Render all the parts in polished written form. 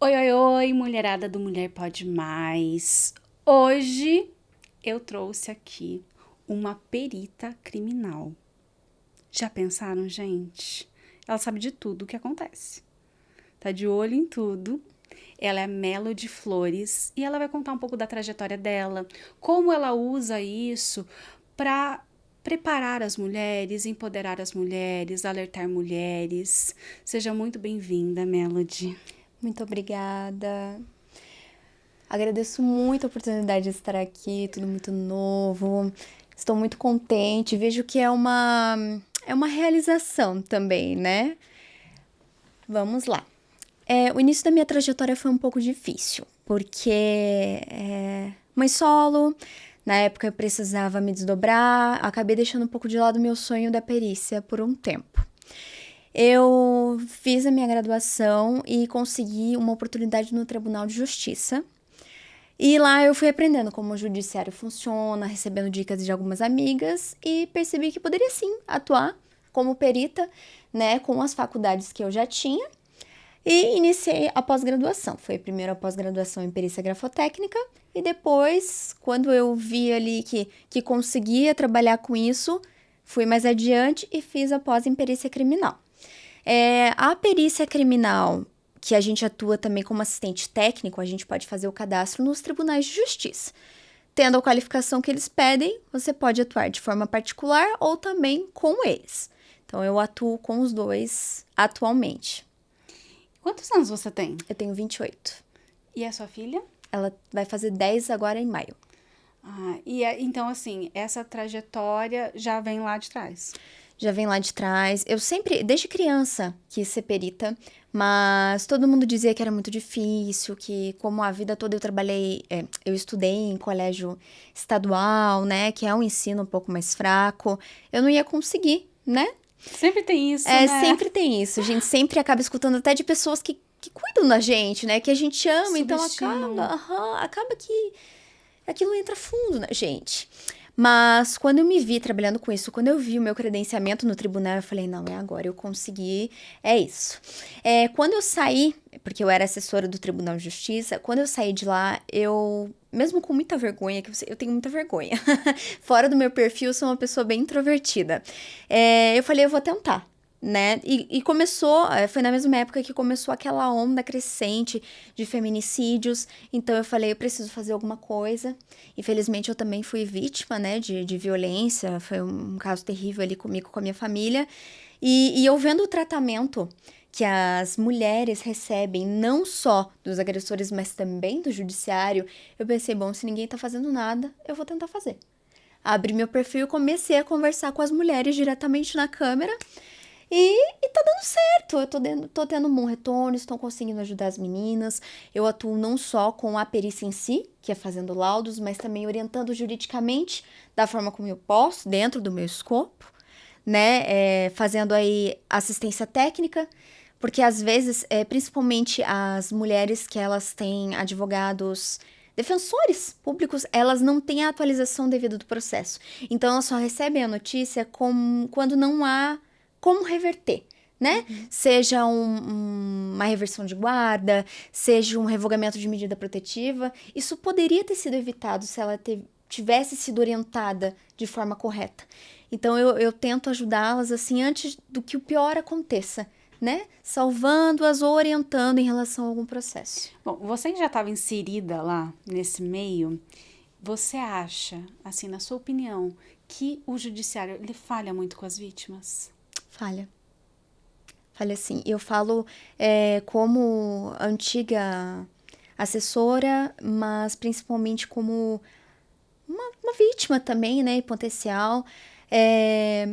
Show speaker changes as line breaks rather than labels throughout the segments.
Oi, oi, oi, mulherada do Mulher Pode Mais. Hoje eu trouxe aqui uma perita criminal. Já pensaram, gente? Ela sabe de tudo o que acontece. Tá de olho em tudo. Ela é Melody Flores e ela vai contar um pouco da trajetória dela, como ela usa isso para preparar as mulheres, empoderar as mulheres, alertar mulheres. Seja muito bem-vinda, Melody.
Muito obrigada. Agradeço muito a oportunidade de estar aqui, tudo muito novo. Estou muito contente. Vejo que é uma realização também, né? Vamos lá. O início da minha trajetória foi um pouco difícil, porque mãe solo, na época eu precisava me desdobrar, acabei deixando um pouco de lado o meu sonho da perícia por um tempo. Eu fiz a minha graduação e consegui uma oportunidade no Tribunal de Justiça. E lá eu fui aprendendo como o judiciário funciona, recebendo dicas de algumas amigas e percebi que poderia sim atuar como perita, né, com as faculdades que eu já tinha. E iniciei a pós-graduação. Foi a primeira pós-graduação em perícia grafotécnica e depois, quando eu vi ali que conseguia trabalhar com isso, fui mais adiante e fiz a pós em perícia criminal. A perícia criminal, que a gente atua também como assistente técnico, a gente pode fazer o cadastro nos tribunais de justiça. Tendo a qualificação que eles pedem, você pode atuar de forma particular ou também com eles. Então, eu atuo com os dois atualmente.
Quantos anos você tem?
Eu tenho 28.
E a sua filha?
Ela vai fazer 10 agora em maio.
Então, assim, essa trajetória já vem lá de trás.
Já vem lá de trás. Eu sempre, desde criança, quis ser perita, mas todo mundo dizia que era muito difícil, que como a vida toda eu trabalhei, eu estudei em colégio estadual, né, que é um ensino um pouco mais fraco, eu não ia conseguir, né?
Sempre tem isso, né?
Sempre tem isso. A gente sempre acaba escutando até de pessoas que cuidam da gente, né, que a gente ama, então
Subestimam.
acaba que aquilo entra fundo na gente. Mas quando eu me vi trabalhando com isso, quando eu vi o meu credenciamento no tribunal, eu falei, não, é agora, eu consegui, é isso. Quando eu saí, porque eu era assessora do Tribunal de Justiça, quando eu saí de lá, mesmo com muita vergonha, eu tenho muita vergonha, fora do meu perfil, eu sou uma pessoa bem introvertida. Eu falei, eu vou tentar. Né? E começou, foi na mesma época que começou aquela onda crescente de feminicídios, então eu falei, eu preciso fazer alguma coisa. Infelizmente eu também fui vítima, né, de violência, foi um caso terrível ali comigo, com a minha família, e eu vendo o tratamento que as mulheres recebem, não só dos agressores, mas também do judiciário, eu pensei, bom, se ninguém tá fazendo nada, eu vou tentar fazer. Abri meu perfil e comecei a conversar com as mulheres diretamente na câmera, e tá dando certo, eu tô tendo um bom retorno, estou conseguindo ajudar as meninas. Eu atuo não só com a perícia em si, que é fazendo laudos, mas também orientando juridicamente da forma como eu posso, dentro do meu escopo, né? Fazendo aí assistência técnica, porque às vezes, principalmente as mulheres que elas têm advogados defensores públicos, elas não têm a atualização devida do processo. Então, elas só recebem a notícia quando não há como reverter, né? Seja uma reversão de guarda, seja um revogamento de medida protetiva. Isso poderia ter sido evitado se ela tivesse sido orientada de forma correta. Então, eu tento ajudá-las, assim, antes do que o pior aconteça, né? Salvando-as ou orientando em relação a algum processo.
Bom, você que já estava inserida lá nesse meio, você acha, assim, na sua opinião, que o judiciário ele falha muito com as vítimas?
Falha. Falha sim. Eu falo como antiga assessora, mas principalmente como uma vítima também, né, potencial. É,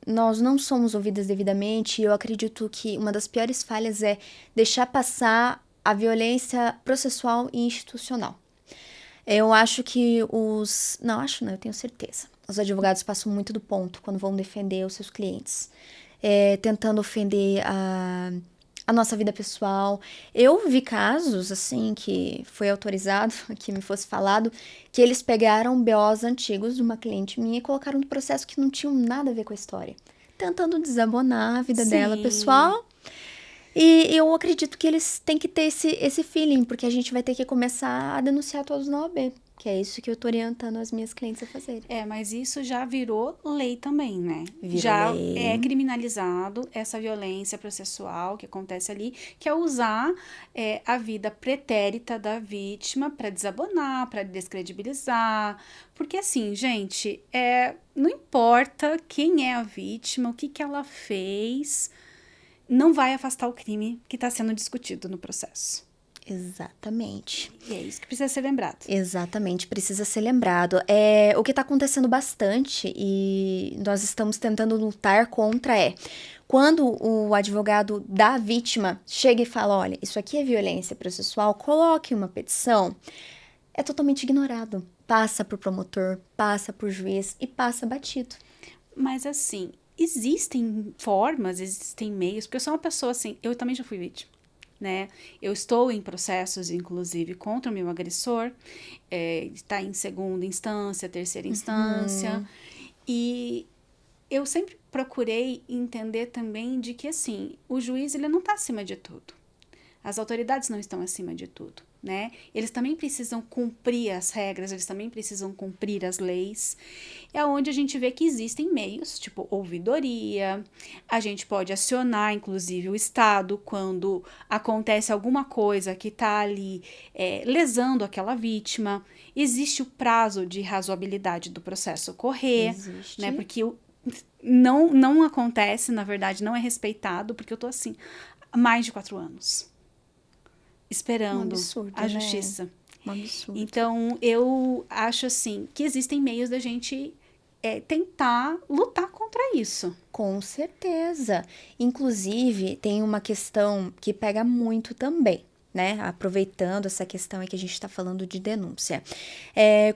Nós não somos ouvidas devidamente e eu acredito que uma das piores falhas é deixar passar a violência processual e institucional. Eu acho que os. Não, acho não, eu tenho certeza. Os advogados passam muito do ponto quando vão defender os seus clientes, tentando ofender a nossa vida pessoal. Eu vi casos, assim, que foi autorizado que me fosse falado, que eles pegaram BOs antigos de uma cliente minha e colocaram no processo que não tinham nada a ver com a história, tentando desabonar a vida dela
Sim.
pessoal E eu acredito que eles têm que ter esse feeling, porque a gente vai ter que começar a denunciar todos na OAB. Que é isso que eu tô orientando as minhas clientes a fazerem.
Mas isso já virou lei também, né?
Virou
Já
lei.
é criminalizado essa violência processual que acontece ali, que é usar a vida pretérita da vítima para desabonar, para descredibilizar. Porque assim, gente, não importa quem é a vítima, o que ela fez, não vai afastar o crime que está sendo discutido no processo.
Exatamente.
E é isso que precisa ser lembrado.
Exatamente, precisa ser lembrado. O que está acontecendo bastante e nós estamos tentando lutar contra quando o advogado da vítima chega e fala, olha, isso aqui é violência processual, coloque uma petição, é totalmente ignorado. Passa por promotor, passa por juiz e passa batido.
Mas assim, existem formas, existem meios, porque eu sou uma pessoa assim, eu também já fui vítima. Né? Eu estou em processos, inclusive, contra o meu agressor, está em segunda instância, terceira instância, e eu sempre procurei entender também de que, assim, o juiz ele não está acima de tudo, as autoridades não estão acima de tudo, né? Eles também precisam cumprir as regras, eles também precisam cumprir as leis. É onde a gente vê que existem meios, tipo ouvidoria, a gente pode acionar, inclusive, o Estado quando acontece alguma coisa que está ali lesando aquela vítima. Existe o prazo de razoabilidade do processo ocorrer,
Existe.
né? Porque não acontece, na verdade, não é respeitado, porque eu tô assim, há mais de 4 anos. Esperando
absurdo,
a justiça.
Né? Um absurdo.
Então, eu acho assim que existem meios da gente tentar lutar contra isso.
Com certeza. Inclusive, tem uma questão que pega muito também, né? Aproveitando essa questão aí que a gente está falando de denúncia.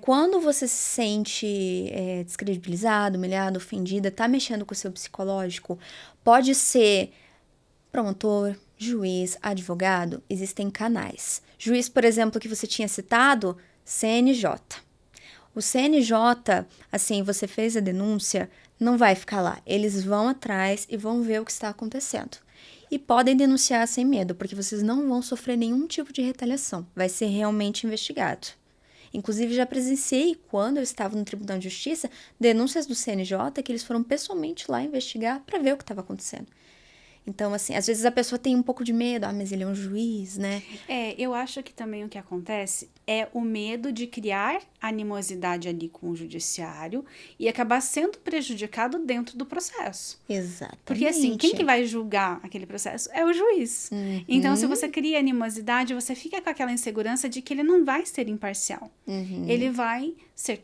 Quando você se sente descredibilizado, humilhado, ofendida, tá mexendo com o seu psicológico, pode ser promotor, juiz, advogado, existem canais. Juiz, por exemplo, que você tinha citado, CNJ. O CNJ, assim, você fez a denúncia, não vai ficar lá. Eles vão atrás e vão ver o que está acontecendo. E podem denunciar sem medo, porque vocês não vão sofrer nenhum tipo de retaliação. Vai ser realmente investigado. Inclusive, já presenciei, quando eu estava no Tribunal de Justiça, denúncias do CNJ que eles foram pessoalmente lá investigar para ver o que estava acontecendo. Então, assim, às vezes a pessoa tem um pouco de medo, mas ele é um juiz, né?
Eu acho que também o que acontece é o medo de criar animosidade ali com o judiciário e acabar sendo prejudicado dentro do processo.
Exatamente.
Porque assim, quem que vai julgar aquele processo é o juiz.
Uhum.
Então, se você cria animosidade, você fica com aquela insegurança de que ele não vai ser imparcial.
Uhum.
Ele vai ser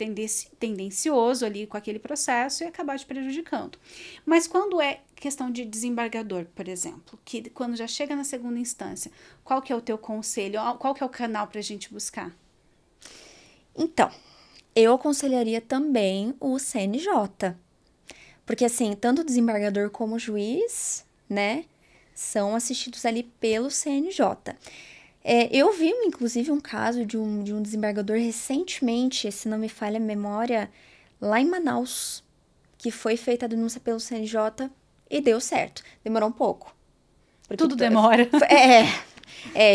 tendencioso ali com aquele processo e acabar te prejudicando. Mas quando é questão de desembargador, por exemplo, que quando já chega na segunda instância, qual que é o teu conselho? Qual que é o canal para a gente buscar?
Então, eu aconselharia também o CNJ. Porque, assim, tanto o desembargador como o juiz, né, são assistidos ali pelo CNJ. Eu vi, inclusive, um caso de um desembargador recentemente, se não me falha a memória, lá em Manaus, que foi feita a denúncia pelo CNJ e deu certo. Demorou um pouco.
Tudo demora.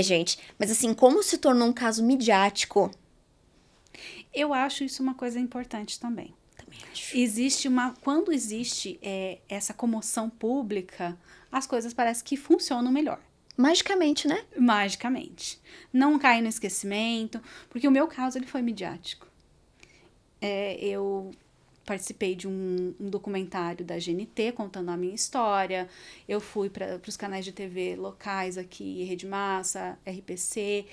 Gente. Mas, assim, como se tornou um caso midiático?
Eu acho isso uma coisa importante também.
Também acho.
Quando existe essa comoção pública, as coisas parecem que funcionam melhor.
Magicamente, né?
Magicamente. Não cai no esquecimento, porque o meu caso ele foi midiático. Eu participei de um documentário da GNT contando a minha história. Eu fui para os canais de TV locais aqui, Rede Massa, RPC,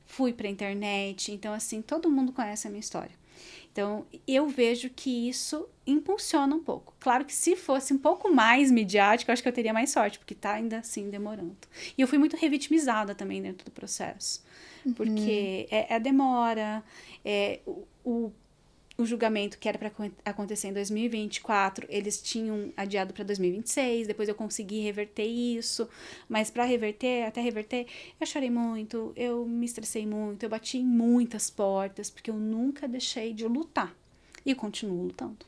fui para a internet. Então, assim, todo mundo conhece a minha história. Então, eu vejo que isso impulsiona um pouco. Claro que se fosse um pouco mais midiático, eu acho que eu teria mais sorte, porque tá ainda assim demorando. E eu fui muito revitimizada também dentro do processo. Porque a demora, o julgamento que era para acontecer em 2024, eles tinham adiado para 2026, depois eu consegui reverter isso, mas para até reverter, eu chorei muito, eu me estressei muito, eu bati em muitas portas, porque eu nunca deixei de lutar, e continuo lutando.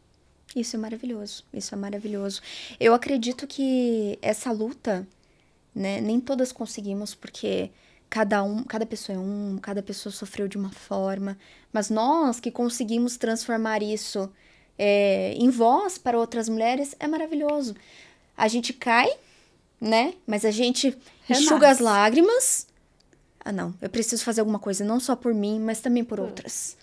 Isso é maravilhoso, isso é maravilhoso. Eu acredito que essa luta, né? Nem todas conseguimos, porque cada pessoa é cada pessoa sofreu de uma forma. Mas nós que conseguimos transformar isso em voz para outras mulheres, é maravilhoso. A gente cai, né? Mas a gente enxuga as lágrimas. Ah, não, eu preciso fazer alguma coisa, não só por mim, mas também por outras.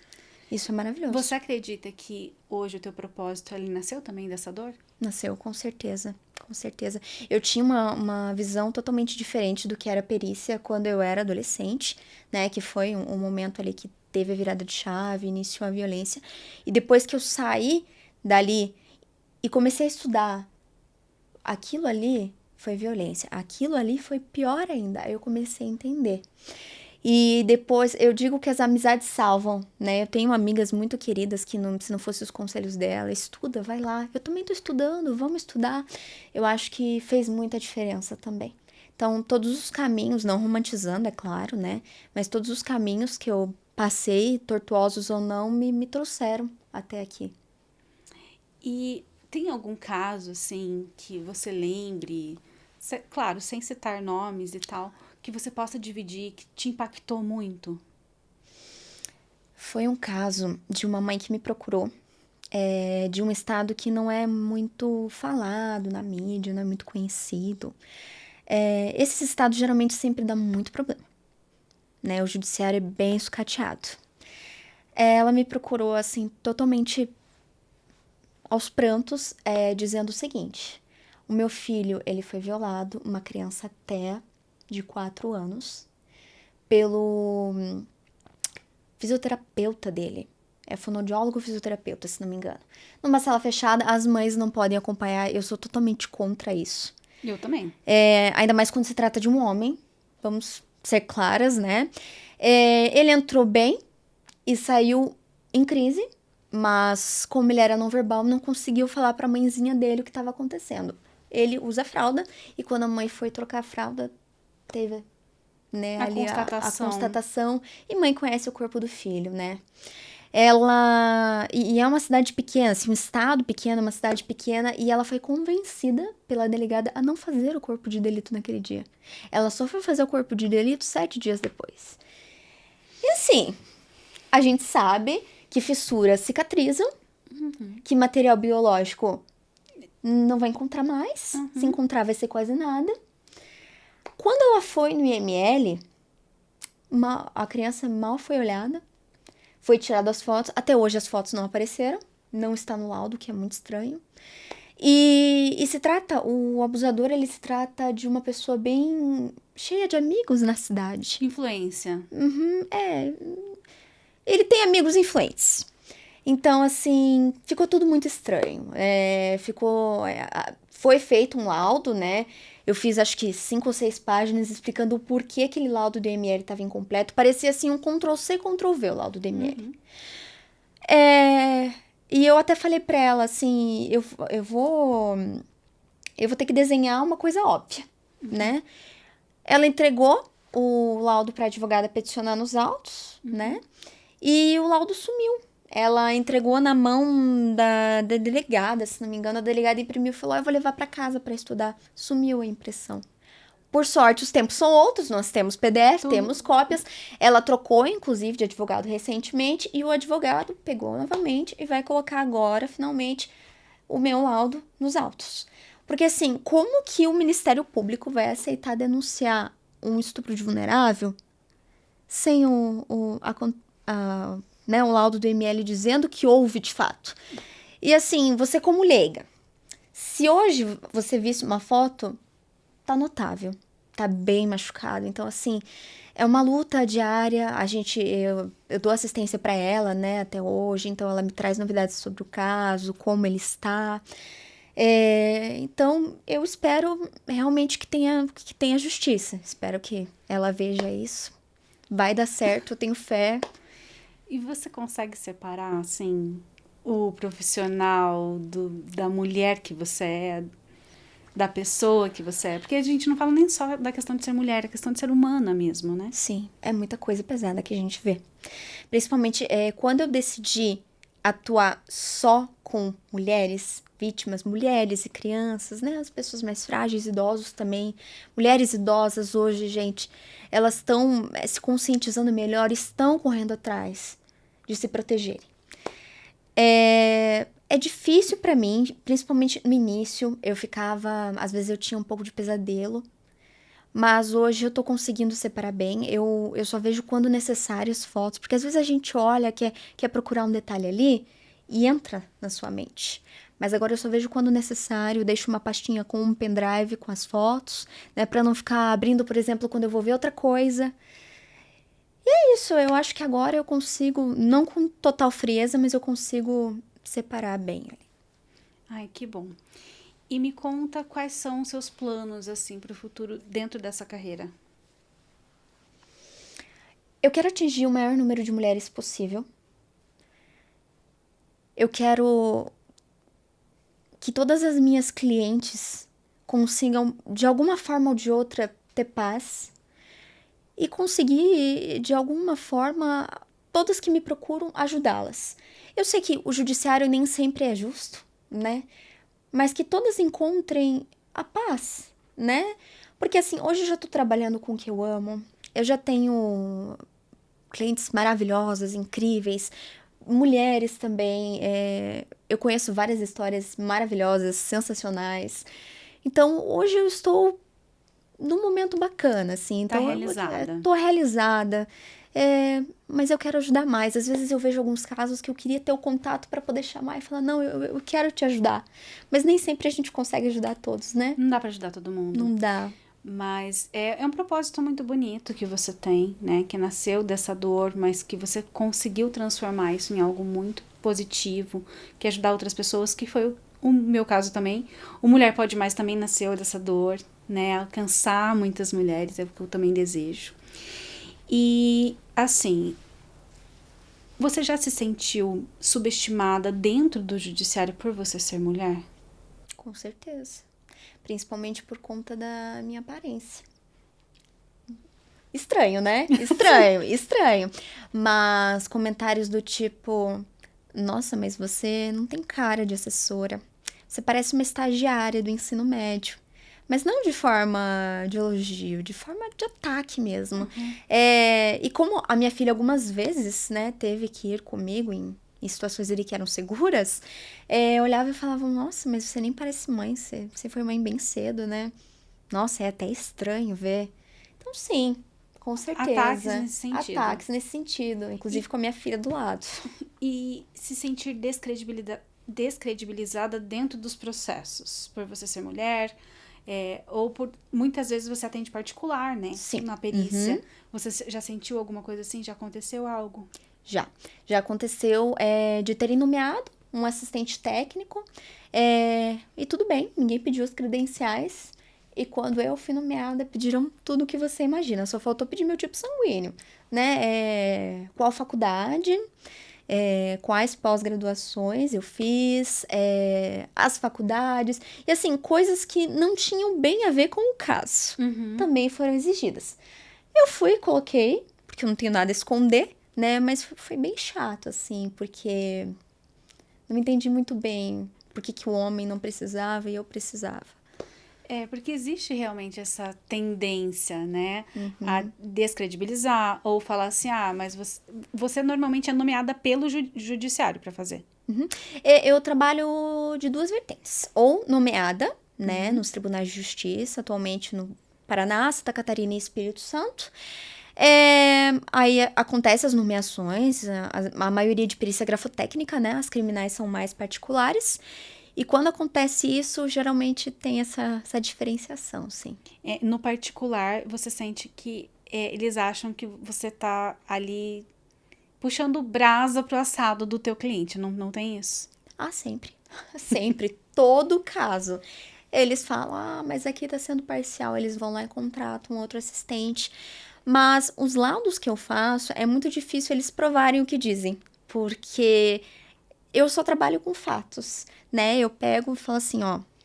Isso é maravilhoso.
Você acredita que hoje o teu propósito, ele nasceu também dessa dor?
Nasceu, com certeza, com certeza. Eu tinha uma visão totalmente diferente do que era perícia quando eu era adolescente, né? Que foi um momento ali que teve a virada de chave, iniciou a violência. E depois que eu saí dali e comecei a estudar, aquilo ali foi violência, aquilo ali foi pior ainda. Aí eu comecei a entender. E depois, eu digo que as amizades salvam, né? Eu tenho amigas muito queridas que, se não fossem os conselhos dela, estuda, vai lá. Eu também tô estudando, vamos estudar. Eu acho que fez muita diferença também. Então, todos os caminhos, não romantizando, é claro, né? Mas todos os caminhos que eu passei, tortuosos ou não, me trouxeram até aqui.
E tem algum caso, assim, que você lembre, claro, sem citar nomes e tal, que você possa dividir, que te impactou muito?
Foi um caso de uma mãe que me procurou, de um estado que não é muito falado na mídia, não é muito conhecido. Esses estados geralmente sempre dão muito problema, né? O judiciário é bem sucateado. Ela me procurou, assim, totalmente aos prantos, dizendo o seguinte: o meu filho, ele foi violado, uma criança até de 4 anos, pelo fisioterapeuta dele. É fonoaudiólogo fisioterapeuta, se não me engano. Numa sala fechada, as mães não podem acompanhar. Eu sou totalmente contra isso.
Eu também.
Ainda mais quando se trata de um homem. Vamos ser claras, né? Ele entrou bem e saiu em crise. Mas como ele era não verbal, não conseguiu falar pra mãezinha dele o que estava acontecendo. Ele usa fralda e quando a mãe foi trocar a fralda, teve, né,
A
ali
constatação.
a constatação. E mãe conhece o corpo do filho, né? Ela... E é uma cidade pequena, assim, um estado pequeno, uma cidade pequena. E ela foi convencida pela delegada a não fazer o corpo de delito naquele dia. Ela só foi fazer o corpo de delito 7 dias depois. E assim, a gente sabe que fissuras cicatrizam, que material biológico não vai encontrar mais. Se encontrar, vai ser quase nada. Quando ela foi no IML, a criança mal foi olhada, foi tirada as fotos. Até hoje as fotos não apareceram, não está no laudo, que é muito estranho. E se trata, o abusador, ele se trata de uma pessoa bem cheia de amigos na cidade.
Influência.
Ele tem amigos influentes. Então, assim, ficou tudo muito estranho. Foi feito um laudo, né? Eu fiz, acho que 5 ou 6 páginas explicando o porquê aquele laudo do IML estava incompleto. Parecia, assim, um Ctrl-C, Ctrl-V o laudo do IML. E eu até falei pra ela, assim, eu vou ter que desenhar uma coisa óbvia, né? Ela entregou o laudo pra advogada peticionar nos autos, né? E o laudo sumiu. Ela entregou na mão da delegada, se não me engano. A delegada imprimiu e falou: eu vou levar pra casa pra estudar. Sumiu a impressão. Por sorte, os tempos são outros. Nós temos PDF, temos cópias. Ela trocou, inclusive, de advogado recentemente. E o advogado pegou novamente e vai colocar agora, finalmente, o meu laudo nos autos. Porque, assim, como que o Ministério Público vai aceitar denunciar um estupro de vulnerável sem o laudo do IML dizendo que houve de fato? E assim, você como leiga, se hoje você visse uma foto, tá notável, tá bem machucado. Então assim, é uma luta diária. Eu dou assistência para ela, né, até hoje. Então ela me traz novidades sobre o caso, como ele está. Então eu espero realmente que tenha justiça. Espero que ela veja isso. Vai dar certo, eu tenho fé.
E você consegue separar, assim, o profissional da mulher que você é, da pessoa que você é? Porque a gente não fala nem só da questão de ser mulher, é questão de ser humana mesmo, né?
Sim, é muita coisa pesada que a gente vê. Principalmente quando eu decidi atuar só com mulheres vítimas, mulheres e crianças, né? As pessoas mais frágeis, idosos também. Mulheres idosas hoje, gente, elas estão se conscientizando melhor, estão correndo atrás de se protegerem. É difícil pra mim, principalmente no início, às vezes eu tinha um pouco de pesadelo, mas hoje eu tô conseguindo separar bem, eu só vejo quando necessário as fotos, porque às vezes a gente olha, quer procurar um detalhe ali e entra na sua mente. Mas agora eu só vejo quando necessário, deixo uma pastinha com um pendrive com as fotos, né, pra não ficar abrindo, por exemplo, quando eu vou ver outra coisa. E é isso, eu acho que agora eu consigo, não com total frieza, mas eu consigo separar bem ali.
Ai, que bom. E me conta quais são os seus planos, assim, para o futuro dentro dessa carreira.
Eu quero atingir o maior número de mulheres possível. Eu quero que todas as minhas clientes consigam, de alguma forma ou de outra, ter paz. E conseguir, de alguma forma, todas que me procuram, ajudá-las. Eu sei que o judiciário nem sempre é justo, né? Mas que todas encontrem a paz, né? Porque assim, hoje eu já tô trabalhando com o que eu amo, eu já tenho clientes maravilhosas, incríveis, mulheres também, eu conheço várias histórias maravilhosas, sensacionais. Então, hoje eu estou num momento bacana, assim.
Tá
Então,
realizada.
eu tô realizada. Mas eu quero ajudar mais. Às vezes eu vejo alguns casos que eu queria ter o contato para poder chamar e falar, não, eu quero te ajudar. Mas nem sempre a gente consegue ajudar todos, né?
Não dá para ajudar todo mundo.
Não dá.
Mas é um propósito muito bonito que você tem, né? Que nasceu dessa dor, mas que você conseguiu transformar isso em algo muito positivo, que é ajudar outras pessoas, que foi o meu caso também. O Mulher Pode Mais também nasceu dessa dor, né? Alcançar muitas mulheres é o que eu também desejo. E, assim, você já se sentiu subestimada dentro do judiciário por você ser mulher?
Com certeza. Principalmente por conta da minha aparência. Estranho, né? Estranho, estranho. Mas comentários do tipo: nossa, mas você não tem cara de assessora. Você parece uma estagiária do ensino médio. Mas não de forma de elogio, de forma de ataque mesmo. E como a minha filha algumas vezes, né, teve que ir comigo em situações ali que eram seguras, eu olhava e falava, nossa, mas você nem parece mãe, você foi mãe bem cedo, né? Nossa, é até estranho ver. Então, sim, com certeza.
Ataques nesse sentido.
Ataques nesse sentido, inclusive com a minha filha do lado.
E se sentir descredibilizada dentro dos processos, por você ser mulher, ou por muitas vezes você atende particular, né?
Sim.
Na perícia. Você já sentiu alguma coisa assim? Já aconteceu algo?
Já aconteceu de terem nomeado um assistente técnico, e tudo bem, ninguém pediu as credenciais, e quando eu fui nomeada, pediram tudo o que você imagina, só faltou pedir meu tipo sanguíneo, né? Qual faculdade, quais pós-graduações eu fiz, as faculdades, e assim, coisas que não tinham bem a ver com o caso, também foram exigidas. Eu fui e coloquei, porque eu não tenho nada a esconder, né? Mas foi bem chato, assim, porque não entendi muito bem por que o homem não precisava e eu precisava.
Porque existe realmente essa tendência, né? A descredibilizar ou falar assim, mas você normalmente é nomeada pelo judiciário para fazer.
Eu trabalho de duas vertentes. Ou nomeada, né? Nos tribunais de justiça, atualmente no Paraná, Santa Catarina e Espírito Santo. Aí acontece as nomeações, a maioria de perícia grafotécnica, né? As criminais são mais particulares. E quando acontece isso, geralmente tem essa diferenciação, sim.
No particular, você sente que eles acham que você tá ali puxando brasa pro assado do teu cliente, não tem isso?
Ah, sempre. Sempre. Todo caso. Eles falam, mas aqui tá sendo parcial. Eles vão lá e contratam um outro assistente. Mas os laudos que eu faço, é muito difícil eles provarem o que dizem. Porque eu só trabalho com fatos, né? Eu pego e falo assim,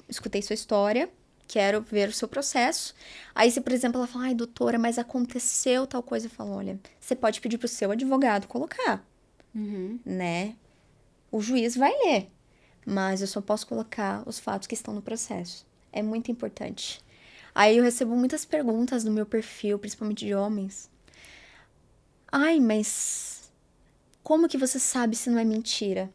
escutei sua história, quero ver o seu processo. Aí se, por exemplo, ela fala, doutora, mas aconteceu tal coisa. Eu falo, olha, você pode pedir pro seu advogado colocar, né? o juiz vai ler, mas eu só posso colocar os fatos que estão no processo. É muito importante. Aí eu recebo muitas perguntas no meu perfil, principalmente de homens. Ai, mas como que você sabe se não é mentira?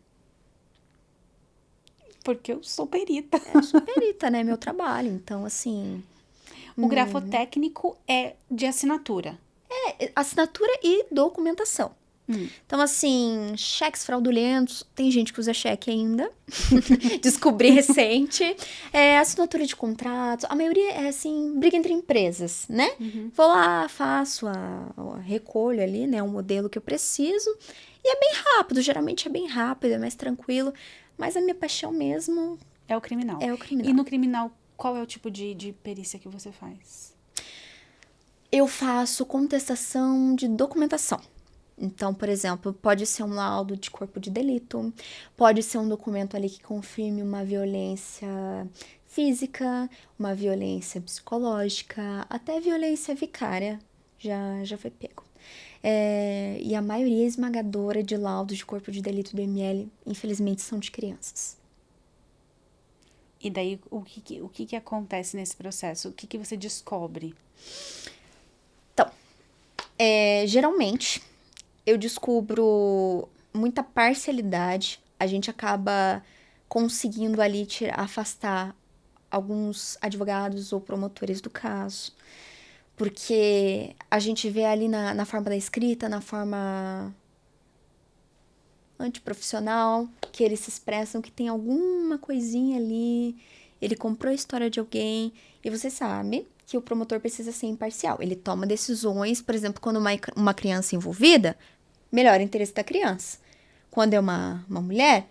Porque eu sou perita.
Eu sou perita, né? Meu trabalho. Então, assim,
O grafotécnico é de assinatura.
assinatura e documentação. Então, assim, cheques fraudulentos, tem gente que usa cheque ainda, descobri recente. Assinatura de contratos, a maioria é, assim, briga entre empresas, né? Vou lá, faço, recolho ali, né, um modelo que eu preciso, e é bem rápido, geralmente é bem rápido, é mais tranquilo, mas a minha paixão mesmo
É o criminal.
é o criminal.
E no criminal, qual é o tipo de perícia que você faz?
Eu faço contestação de documentação. Então, por exemplo, pode ser um laudo de corpo de delito, pode ser um documento ali que confirme uma violência física, uma violência psicológica, até violência vicária já foi pego. E a maioria esmagadora de laudos de corpo de delito do ML, infelizmente, são de crianças.
E daí, o que acontece nesse processo? O que você descobre?
Então, geralmente, eu descubro muita parcialidade. A gente acaba conseguindo ali afastar alguns advogados ou promotores do caso. Porque a gente vê ali na forma da escrita, na forma antiprofissional, que eles se expressam que tem alguma coisinha ali, ele comprou a história de alguém, e você sabe que o promotor precisa ser imparcial. Ele toma decisões, por exemplo, quando uma criança envolvida, melhor o interesse da criança. Quando é uma mulher,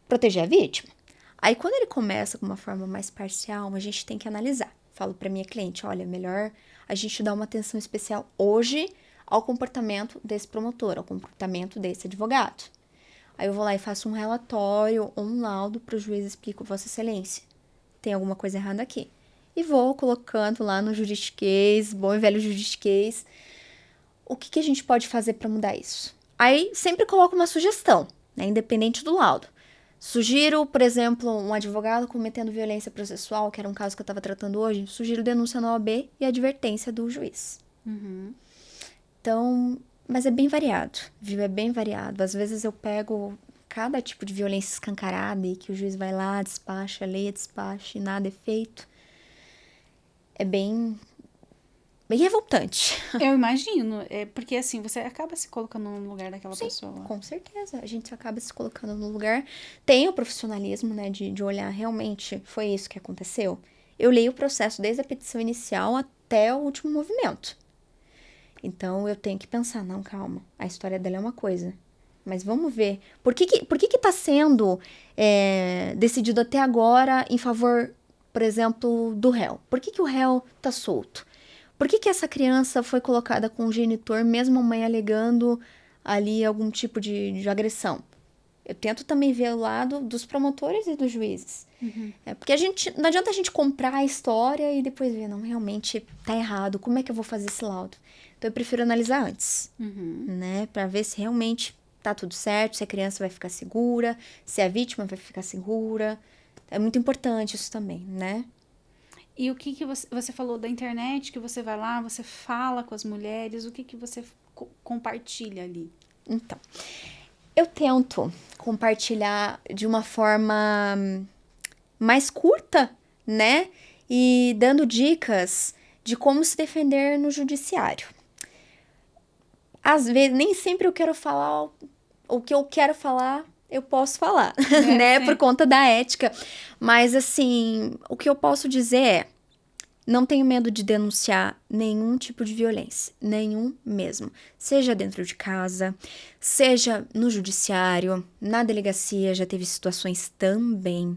proteger a vítima. Aí, quando ele começa com uma forma mais parcial, a gente tem que analisar. Falo para minha cliente, olha, melhor a gente dar uma atenção especial hoje ao comportamento desse promotor, ao comportamento desse advogado. Aí eu vou lá e faço um relatório ou um laudo para o juiz e explico, Vossa Excelência, tem alguma coisa errada aqui. E vou colocando lá no juridiquês, bom e velho juridiquês, o que a gente pode fazer para mudar isso. Aí sempre coloco uma sugestão, né, independente do laudo. Sugiro, por exemplo, um advogado cometendo violência processual, que era um caso que eu estava tratando hoje, sugiro denúncia na OAB e advertência do juiz. Então, mas é bem variado, viu? É bem variado. Às vezes eu pego cada tipo de violência escancarada e que o juiz vai lá, despacha, leia, despacha e nada é feito. É bem revoltante.
Eu imagino, porque assim, você acaba se colocando no lugar daquela pessoa.
Com certeza, a gente acaba se colocando no lugar. Tem o profissionalismo, né, de olhar realmente, foi isso que aconteceu. Eu leio o processo desde a petição inicial até o último movimento. Então, eu tenho que pensar, não, calma, a história dela é uma coisa, mas vamos ver. Por que tá sendo decidido até agora em favor, por exemplo, do réu? Por que o réu tá solto? Por que essa criança foi colocada com o genitor, mesmo a mãe alegando ali algum tipo de agressão? Eu tento também ver o lado dos promotores e dos juízes. Porque não adianta a gente comprar a história e depois ver, não, realmente tá errado, como é que eu vou fazer esse laudo? Então, eu prefiro analisar antes, né? Pra ver se realmente tá tudo certo, se a criança vai ficar segura, se a vítima vai ficar segura. É muito importante isso também, né?
E o que você falou da internet, que você vai lá, você fala com as mulheres, o que você compartilha ali?
Então, eu tento compartilhar de uma forma mais curta, né? E dando dicas de como se defender no judiciário. Às vezes, nem sempre eu quero falar o que eu quero falar, eu posso falar, né? Por conta da ética. Mas, assim, o que eu posso dizer é, não tenho medo de denunciar nenhum tipo de violência, nenhum mesmo. Seja dentro de casa, seja no judiciário, na delegacia, já teve situações também,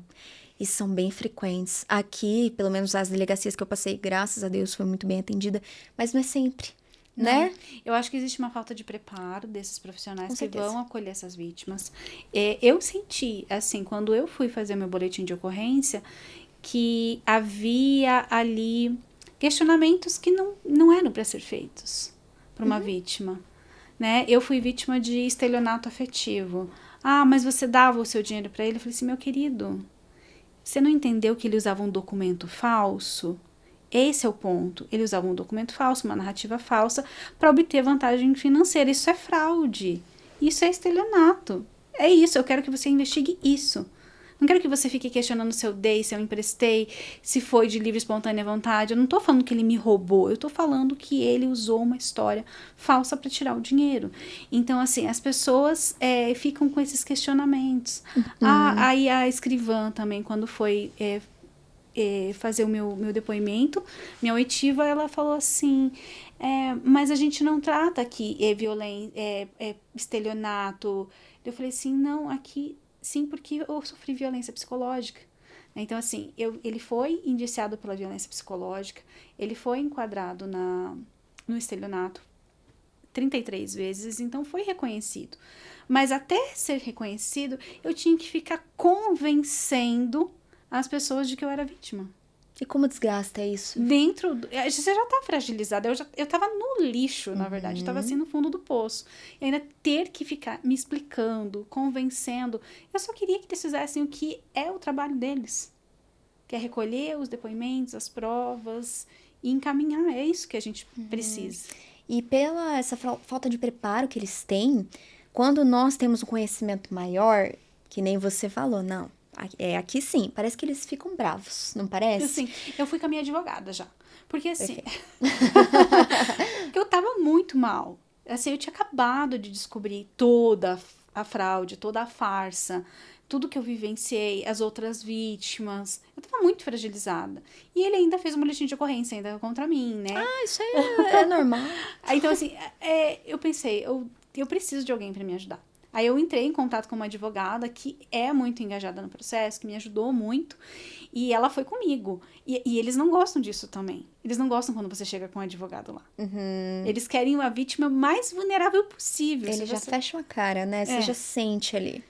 e são bem frequentes. Aqui, pelo menos as delegacias que eu passei, graças a Deus, foi muito bem atendida, mas não é sempre, né?
Eu acho que existe uma falta de preparo desses profissionais que
certeza.
vão acolher essas vítimas. Eu senti, assim, quando eu fui fazer meu boletim de ocorrência, que havia ali questionamentos que não eram para ser feitos para uma vítima, né? Eu fui vítima de estelionato afetivo. Ah, mas você dava o seu dinheiro para ele? Eu falei assim, meu querido, você não entendeu que ele usava um documento falso? Esse é o ponto. Ele usava um documento falso, uma narrativa falsa, para obter vantagem financeira. Isso é fraude. Isso é estelionato. É isso, eu quero que você investigue isso. Não quero que você fique questionando se eu dei, se eu emprestei, se foi de livre e espontânea vontade. Eu não tô falando que ele me roubou, eu tô falando que ele usou uma história falsa para tirar o dinheiro. Então, assim, as pessoas ficam com esses questionamentos. Aí a escrivã também, quando foi fazer o meu depoimento, minha oitiva, ela falou assim, mas a gente não trata aqui estelionato. Eu falei assim, não, aqui sim, porque eu sofri violência psicológica. Então, assim, ele foi indiciado pela violência psicológica, ele foi enquadrado no estelionato 33 vezes, então foi reconhecido. Mas até ser reconhecido, eu tinha que ficar convencendo as pessoas de que eu era vítima.
E como desgasta isso?
Você já tá fragilizada. Eu tava no lixo, na verdade. Eu tava assim no fundo do poço. E ainda ter que ficar me explicando, convencendo. Eu só queria que eles fizessem o que é o trabalho deles. Que é recolher os depoimentos, as provas e encaminhar. É isso que a gente precisa.
E pela essa falta de preparo que eles têm, quando nós temos um conhecimento maior, que nem você falou, não. Aqui sim, parece que eles ficam bravos, não parece?
Assim, eu fui com a minha advogada já. Porque assim, eu tava muito mal. Assim, eu tinha acabado de descobrir toda a fraude, toda a farsa, tudo que eu vivenciei, as outras vítimas. Eu tava muito fragilizada. E ele ainda fez um boletim de ocorrência ainda contra mim, né?
Ah, isso aí é normal.
Então, assim, eu pensei, eu preciso de alguém para me ajudar. Aí eu entrei em contato com uma advogada que é muito engajada no processo, que me ajudou muito, e ela foi comigo. E eles não gostam disso também. Eles não gostam quando você chega com um advogado lá. Eles querem a vítima mais vulnerável possível.
Eles já fecham a cara, né? Você já sente ali.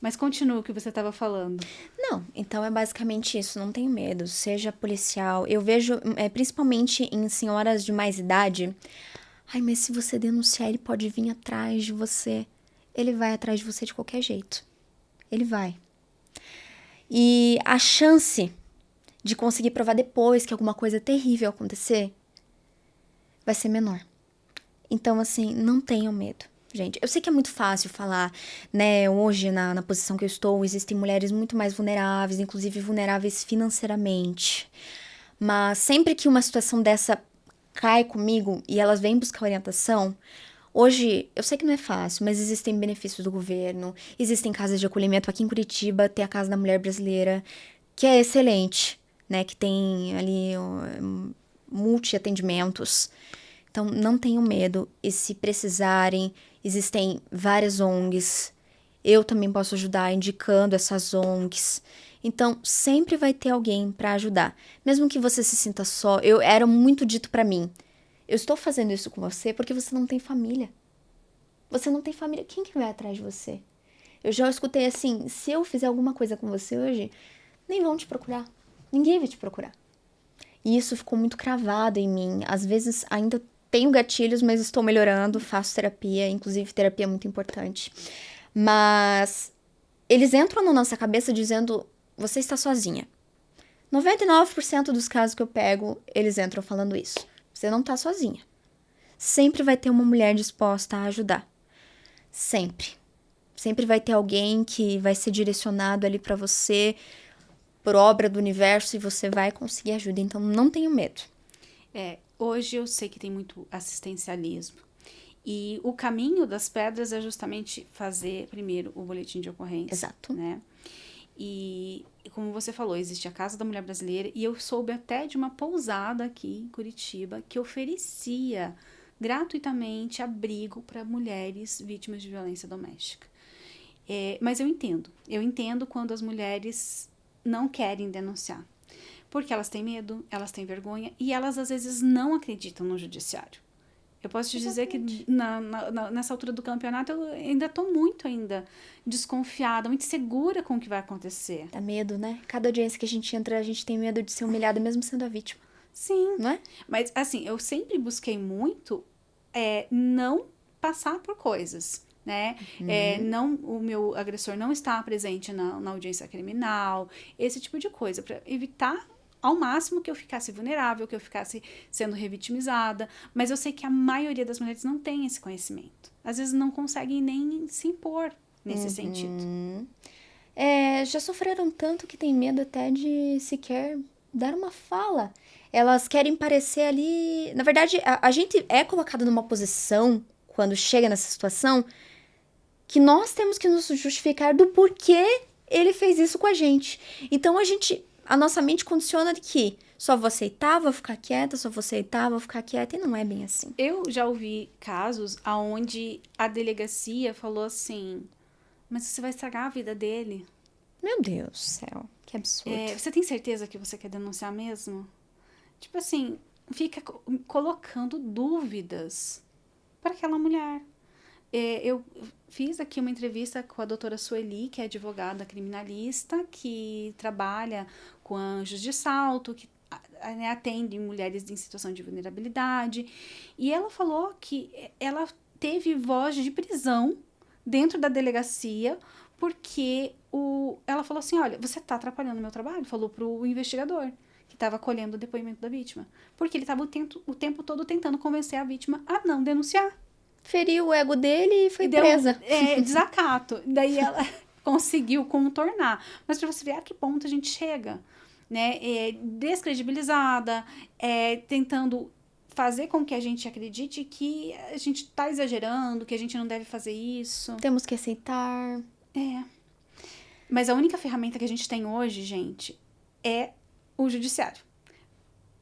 Mas continua o que você estava falando.
Não, então é basicamente isso. Não tenho medo. Seja policial. Eu vejo, principalmente em senhoras de mais idade. Ai, mas se você denunciar, ele pode vir atrás de você. Ele vai atrás de você de qualquer jeito. Ele vai. E a chance de conseguir provar depois que alguma coisa terrível acontecer vai ser menor. Então, assim, não tenham medo, gente. Eu sei que é muito fácil falar, né? Hoje, na posição que eu estou, existem mulheres muito mais vulneráveis, inclusive vulneráveis financeiramente. Mas sempre que uma situação dessa cai comigo e elas vêm buscar orientação, hoje, eu sei que não é fácil, mas existem benefícios do governo, existem casas de acolhimento. Aqui em Curitiba tem a Casa da Mulher Brasileira, que é excelente, né? Que tem ali multi-atendimentos. Então, não tenham medo. E se precisarem, existem várias ONGs. Eu também posso ajudar indicando essas ONGs. Então, sempre vai ter alguém para ajudar. Mesmo que você se sinta só, era muito dito para mim. Eu estou fazendo isso com você porque você não tem família. Você não tem família. Quem que vai atrás de você? Eu já escutei assim, se eu fizer alguma coisa com você hoje, nem vão te procurar. Ninguém vai te procurar. E isso ficou muito cravado em mim. Às vezes ainda tenho gatilhos, mas estou melhorando, faço terapia. Inclusive, terapia é muito importante. Mas eles entram na nossa cabeça dizendo, você está sozinha. 99% dos casos que eu pego, eles entram falando isso. Você não tá sozinha. Sempre vai ter uma mulher disposta a ajudar. Sempre. Sempre vai ter alguém que vai ser direcionado ali pra você, por obra do universo, e você vai conseguir ajuda. Então, não tenha medo.
Hoje eu sei que tem muito assistencialismo. E o caminho das pedras é justamente fazer, primeiro, o boletim de ocorrência.
Exato.
Né? E como você falou, existe a Casa da Mulher Brasileira e eu soube até de uma pousada aqui em Curitiba que oferecia gratuitamente abrigo para mulheres vítimas de violência doméstica. Mas eu entendo quando as mulheres não querem denunciar, porque elas têm medo, elas têm vergonha e elas às vezes não acreditam no judiciário. Eu posso te dizer que nessa altura do campeonato eu ainda tô muito desconfiada, muito segura com o que vai acontecer.
Dá medo, né? Cada audiência que a gente entra, a gente tem medo de ser humilhada, mesmo sendo a vítima.
Sim.
Não é?
Mas, assim, eu sempre busquei muito não passar por coisas. né? Não, o meu agressor não está presente na audiência criminal, esse tipo de coisa, para evitar ao máximo que eu ficasse vulnerável, que eu ficasse sendo revitimizada, mas eu sei que a maioria das mulheres não tem esse conhecimento. Às vezes não conseguem nem se impor nesse sentido.
Já sofreram tanto que tem medo até de sequer dar uma fala. Elas querem parecer ali... Na verdade, a gente é colocado numa posição, quando chega nessa situação, que nós temos que nos justificar do porquê ele fez isso com a gente. Então, a nossa mente condiciona de que só vou aceitar, vou ficar quieta, só vou aceitar, vou ficar quieta, e não é bem assim.
Eu já ouvi casos onde a delegacia falou assim, mas você vai estragar a vida dele.
Meu Deus do céu, que absurdo.
Você tem certeza que você quer denunciar mesmo? Tipo assim, fica colocando dúvidas para aquela mulher. Eu fiz aqui uma entrevista com a doutora Sueli, que é advogada criminalista, que trabalha com anjos de salto, que atende mulheres em situação de vulnerabilidade. E ela falou que ela teve voz de prisão dentro da delegacia, porque ela falou assim, olha, você está atrapalhando o meu trabalho, falou pro investigador, que estava colhendo o depoimento da vítima. Porque ele estava o tempo todo tentando convencer a vítima a não denunciar.
Feriu o ego dele e foi presa.
Desacato. Daí ela conseguiu contornar. Mas para você ver a que ponto a gente chega, né? Descredibilizada, tentando fazer com que a gente acredite que a gente está exagerando, que a gente não deve fazer isso.
Temos que aceitar.
Mas a única ferramenta que a gente tem hoje, gente, é o judiciário.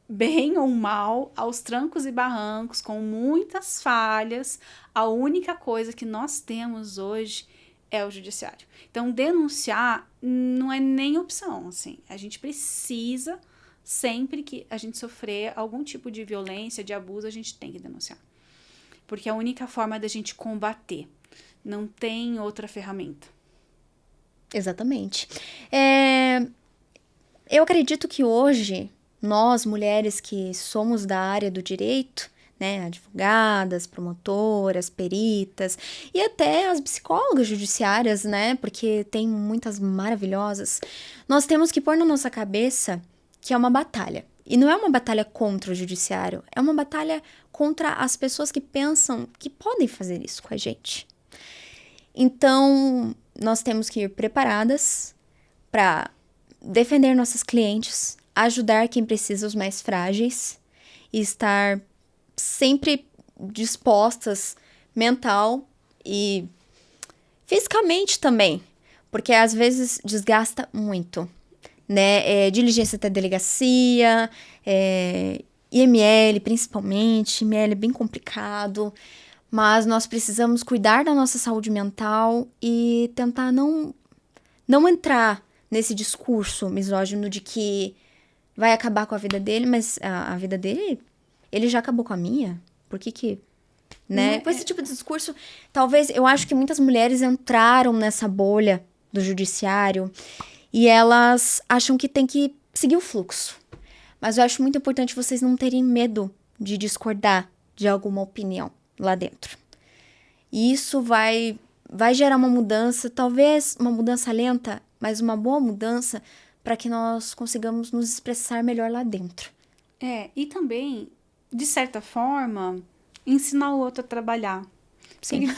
Bem ou mal, aos trancos e barrancos, com muitas falhas, a única coisa que nós temos hoje é o judiciário. Então, denunciar não é nem opção, assim. A gente precisa, sempre que a gente sofrer algum tipo de violência, de abuso, a gente tem que denunciar. Porque é a única forma da gente combater. Não tem outra ferramenta.
Exatamente. Eu acredito que hoje, nós, mulheres que somos da área do direito, né, advogadas, promotoras, peritas e até as psicólogas judiciárias, né, porque tem muitas maravilhosas, nós temos que pôr na nossa cabeça que é uma batalha. E não é uma batalha contra o judiciário, é uma batalha contra as pessoas que pensam que podem fazer isso com a gente. Então, nós temos que ir preparadas para defender nossas clientes, ajudar quem precisa, os mais frágeis, e estar sempre dispostas mental e fisicamente também, porque às vezes desgasta muito, né? Diligência até delegacia, IML principalmente, IML é bem complicado, mas nós precisamos cuidar da nossa saúde mental e tentar não entrar nesse discurso misógino de que vai acabar com a vida dele, mas a vida dele, ele já acabou com a minha. Por que né? Com esse tipo de discurso, talvez, eu acho que muitas mulheres entraram nessa bolha do judiciário e elas acham que tem que seguir o fluxo. Mas eu acho muito importante vocês não terem medo de discordar de alguma opinião lá dentro. E isso vai gerar uma mudança, talvez uma mudança lenta, mas uma boa mudança para que nós consigamos nos expressar melhor lá dentro.
E também, de certa forma, ensinar o outro a trabalhar.
Sim.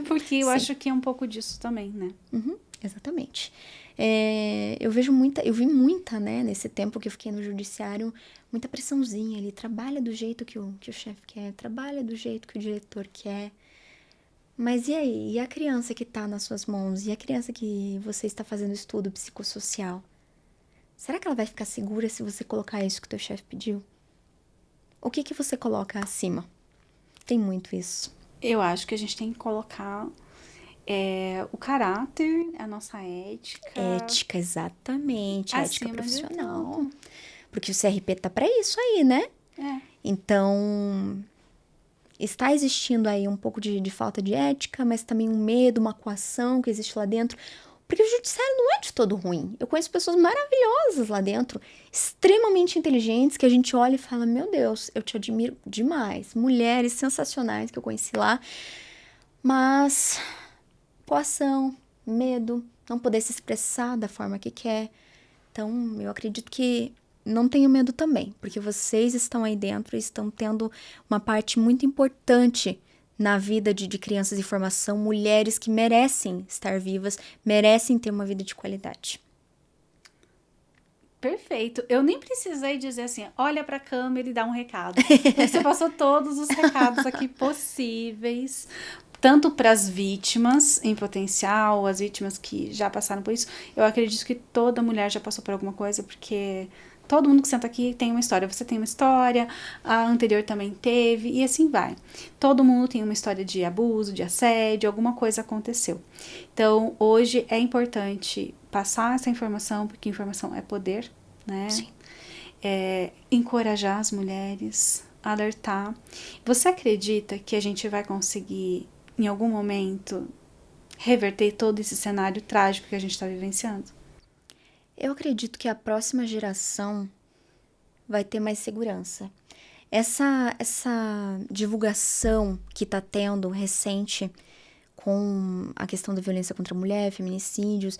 Porque eu acho que é um pouco disso também, né?
Exatamente. Eu vi muita, né, nesse tempo que eu fiquei no judiciário, muita pressãozinha ali. Trabalha do jeito que o chefe quer, trabalha do jeito que o diretor quer. Mas e aí? E a criança que tá nas suas mãos? E a criança que você está fazendo estudo psicossocial? Será que ela vai ficar segura se você colocar isso que o teu chefe pediu? O que você coloca acima? Tem muito isso.
Eu acho que a gente tem que colocar o caráter, a nossa ética.
Ética, exatamente. Ética
Acima de
profissional.
tudo.
Porque o CRP tá pra isso aí, né? Então, está existindo aí um pouco de falta de ética, mas também um medo, uma coação que existe lá dentro. Porque o judiciário não é de todo ruim. Eu conheço pessoas maravilhosas lá dentro, extremamente inteligentes, que a gente olha e fala, meu Deus, eu te admiro demais. Mulheres sensacionais que eu conheci lá. Mas coação, medo, não poder se expressar da forma que quer. Então, eu acredito que não tenho medo também, porque vocês estão aí dentro e estão tendo uma parte muito importante na vida de crianças em formação, mulheres que merecem estar vivas, merecem ter uma vida de qualidade.
Perfeito. Eu nem precisei dizer assim, olha pra câmera e dá um recado. Você passou todos os recados aqui possíveis, tanto para as vítimas em potencial, as vítimas que já passaram por isso. Eu acredito que toda mulher já passou por alguma coisa, porque todo mundo que senta aqui tem uma história. Você tem uma história, a anterior também teve, e assim vai. Todo mundo tem uma história de abuso, de assédio, alguma coisa aconteceu. Então, hoje é importante passar essa informação, porque informação é poder, né?
Sim.
Encorajar as mulheres, alertar. Você acredita que a gente vai conseguir, em algum momento, reverter todo esse cenário trágico que a gente está vivenciando?
Eu acredito que a próxima geração vai ter mais segurança. Essa divulgação que está tendo recente com a questão da violência contra a mulher, feminicídios,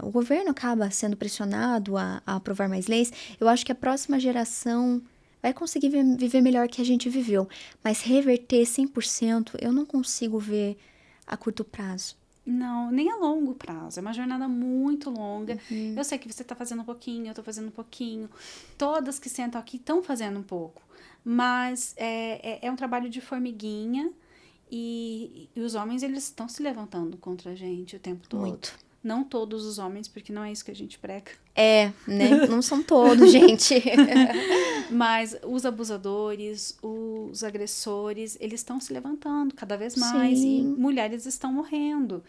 o governo acaba sendo pressionado a aprovar mais leis. Eu acho que a próxima geração vai conseguir viver melhor que a gente viveu. Mas reverter 100% eu não consigo ver a curto prazo.
Não, nem a longo prazo. É uma jornada muito longa. Eu sei que você está fazendo um pouquinho, eu estou fazendo um pouquinho. Todas que sentam aqui estão fazendo um pouco. Mas é um trabalho de formiguinha. E os homens, eles estão se levantando contra a gente o tempo todo.
Muito.
Não todos os homens, porque não é isso que a gente prega.
Né? Não são todos, gente.
Mas os abusadores, os agressores, eles estão se levantando cada vez mais.
Sim.
E mulheres estão morrendo.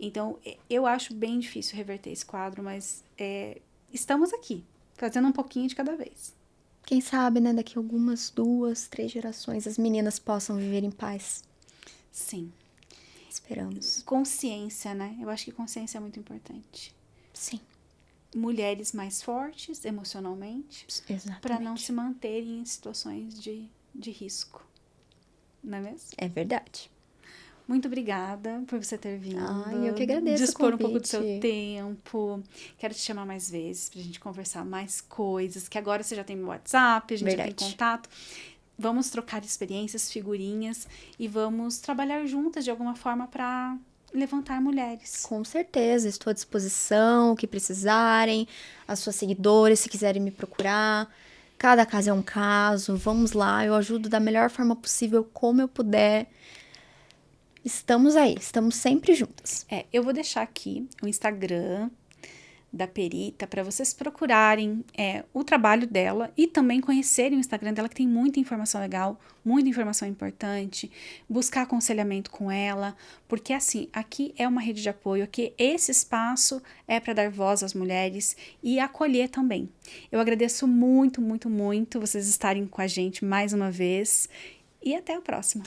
Então, eu acho bem difícil reverter esse quadro, mas estamos aqui, fazendo um pouquinho de cada vez.
Quem sabe, né? Daqui a algumas 2, 3 gerações, as meninas possam viver em paz.
Sim.
Esperamos.
Consciência, né? Eu acho que consciência é muito importante.
Sim.
Mulheres mais fortes emocionalmente,
Exatamente.
para não se manterem em situações de risco. Não é mesmo?
É verdade.
Muito obrigada por você ter vindo.
Eu que agradeço
dispor
o convite.
um pouco do seu tempo. Quero te chamar mais vezes pra gente conversar mais coisas, que agora você já tem meu WhatsApp, a gente já tem contato. Vamos trocar experiências, figurinhas e vamos trabalhar juntas de alguma forma para levantar mulheres.
Com certeza, estou à disposição, o que precisarem, as suas seguidoras, se quiserem me procurar. Cada caso é um caso, vamos lá, eu ajudo da melhor forma possível, como eu puder. Estamos aí, estamos sempre juntas.
Eu vou deixar aqui o Instagram da perita para vocês procurarem o trabalho dela e também conhecerem o Instagram dela, que tem muita informação legal, muita informação importante, buscar aconselhamento com ela, porque assim, aqui é uma rede de apoio, aqui esse espaço é para dar voz às mulheres e acolher também. Eu agradeço muito, muito, muito vocês estarem com a gente mais uma vez e até a próxima.